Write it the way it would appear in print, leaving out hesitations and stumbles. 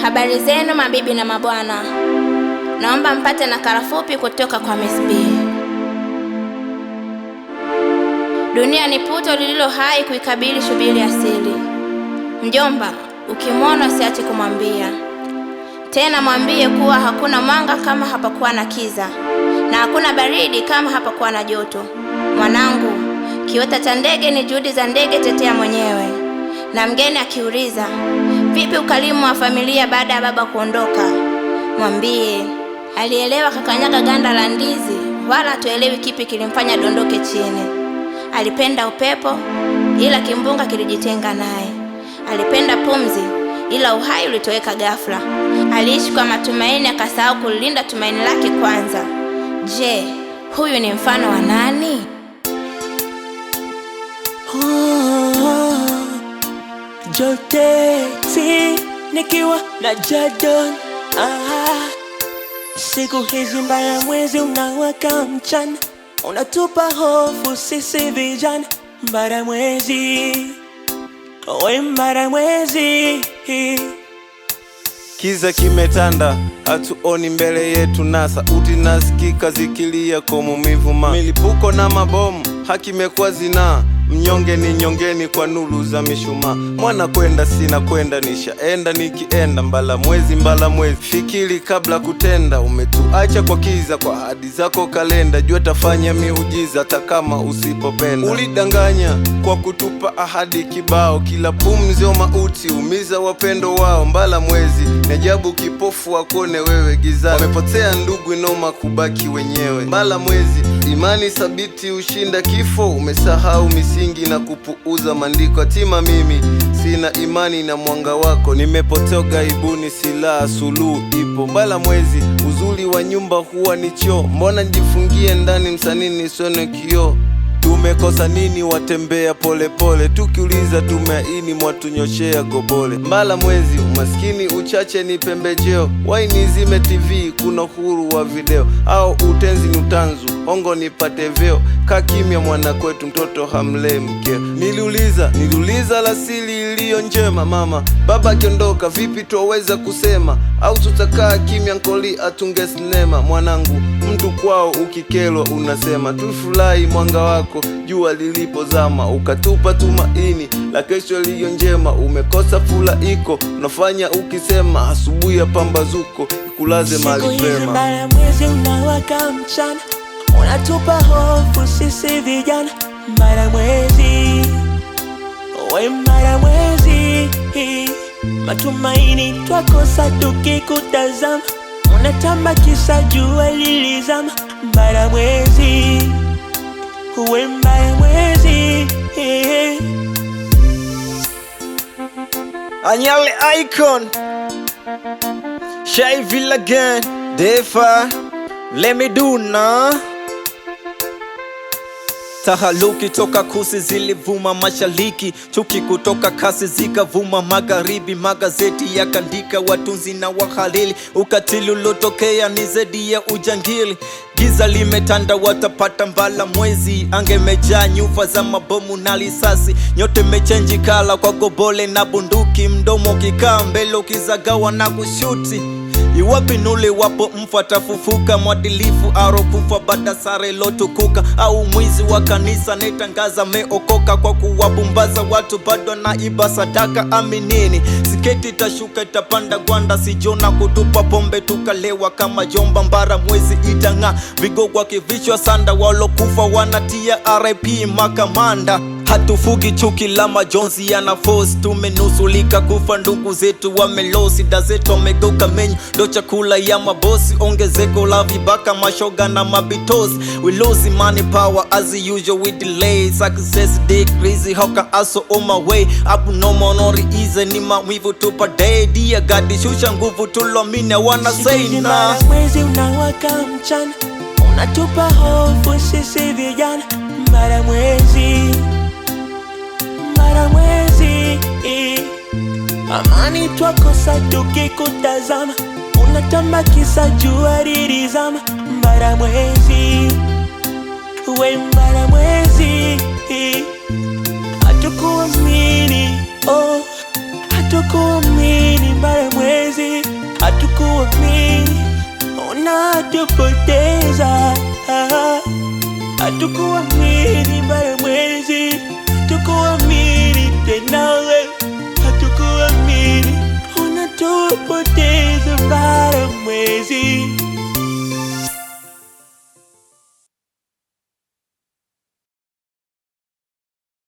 Habari zenu mabibi na mabwana. Naomba mpate nakala fupi kutoka kwa Miss B. Dunia ni puto lililo hai kuikabili shubiri asili. Mjomba, ukimwona usiache kumwambia. Tena mwambie kuwa hakuna mwanga kama hapakuwa na kiza, na hakuna baridi kama hapakuwa na joto. Mwanangu, kiota cha ndege ni juhudi za ndege, tetea mwenyewe. Na mgeni akiuliza, vipi ukarimu wa familia baada ya baba kuondoka? Mwambie, alielewa kakanyaga ganda la ndizi, wala hatuelewi kipi kilimfanya dondoke chini. Alipenda upepo, ila kimbunga kilijitenga naye. Alipenda pumzi, ila uhai ulitoweka ghafla. Aliishi kwa matumaini, akasahau kulinda tumaini lake kwanza. Je, huyu ni mfano wa nani? Joteti nikiwa na Jadon. Siku hizi mbaya, mwezi unawaka mchana, unatupa hofu sisi vijana. Mbara mwezi, we mbara mwezi. Kiza kimetanda, hatuoni mbele yetu, na sauti nasikika zikilia kwa maumivu. Milipuko na mabomu, haki imekuwa zinaa. Mnyonge ni nyongeni kwa nuru za mishumaa. Mwana kwenda sina kwenda, nishaenda nikienda. Mbala mwezi, fikiri kabla kutenda. Umetuacha kwa kiza, kwa ahadi zako kalenda. Jua tafanya miujiza hata kama usipopenda. Ulidanganya kwa kutupa ahadi kibao, kila pumzi o mauti umiza wapendo wao. Mbala mwezi, ajabu kipofu wakone wewe gizani. Wamepotea ndugu, inoma kubaki wenyewe. Mbala mwezi, imani sabiti ushinda kifo. Umesahau misingi na kupuuza maandiko. Hatima mimi sina imani na mwanga wako, nimepotea gaibuni, silaha suluhu ipo. Mbala mwezi, uzuri wa nyumba huwa ni choo. Mbona nijifungie ndani msanii nisione kioo? Tumekosa nini watembea pole pole, tukiuliza tumeaini mwatunyoshea gobole. Mbala mwezi, umaskini uchache ni pembejeo. Waini zime TV, kuna uhuru wa video. Au utenzi ni utanzu, hongo nipate veo. Kaa kimya mwana kwetu, mtoto hamle mkeo. Niliuliza la siri iliyo njema. Mama baba akiondoka, vipi tuweza kusema? Au tutakaa kimya nkoli atunge sinema? Mwanangu, mtu kwao ukikelo unasema. Tufurahi mwanga wako jua lilipozama, ukatupa tumaini la kesho iliyo njema. Umekosa fula iko, unafanya ukisema. Asubuhi ya pambazuko ikulaze mali pema. Siku hizi mbaya, mwezi unawaka mchana, unatupa hofu sisi vijana. Mbara mwezi, we mbara mwezi. Matumaini twakosa tukikutazama, unatamba kisa jua lilizama. Mbara mwezi, we mbara mwezi. Anyale icon Shy Villa again. Defa let me do na tahaluki toka kusi zilivuma mashariki, chuki kutoka kasi zikavuma magharibi. Magazeti yakandika watunzi na wahalili, ukatili ulotokea ni zaidi ya ujangili. Giza limetanda, watapata mbala mwezi. Angemejaa nyufa za mabomu na risasi, nyote mechenji kala kwa gobole na bunduki. Mdomo kikaa mbele ukizagawa na kushuti. Iwapi nule wapo mfata fufuka, mwadilifu aro kufa bada sare lotukuka. Au mwizi wa kanisa netangaza meokoka, kwa kuwabumbaza watu bado na iba sadaka. Aminini siketi tashuka itapanda gwanda, sijona kutupa pombe tukalewa kama jomba. Mbara mwezi itanga vigogwa kivichwa sanda, walokufa wanatia RIP makamanda. Hatufugi chuki la majonzi yana force, tumenusulika kufa ndugu zetu wamelosi. Dazetu wamegeuka menyu, ndo chakula ya mabosi. Ongezeko la vibaka, mashoga na mabitozi. We lose money power as usual, we delay. Success decrease, how can also on my way. Abnormal no reason, ni maumivu tupa day. Dear God, shusha nguvu tulomine wana say na. Mbara mwezi unawaka mchana, unatupa hofu sisi vijana. Mbara mwezi, mbara mwezi. Amani twakosa tukikutazama, unatamba kisa jua lilizama. Mbara mwezi, we mbara mwezi. Hatukuamini, oh hatukuamini. Mbara mwezi. unatupoteza. Hatukuamini Mbaramwezi, hatukuamini tena we, hatukuamini, unatupoteza Mbaramwezi.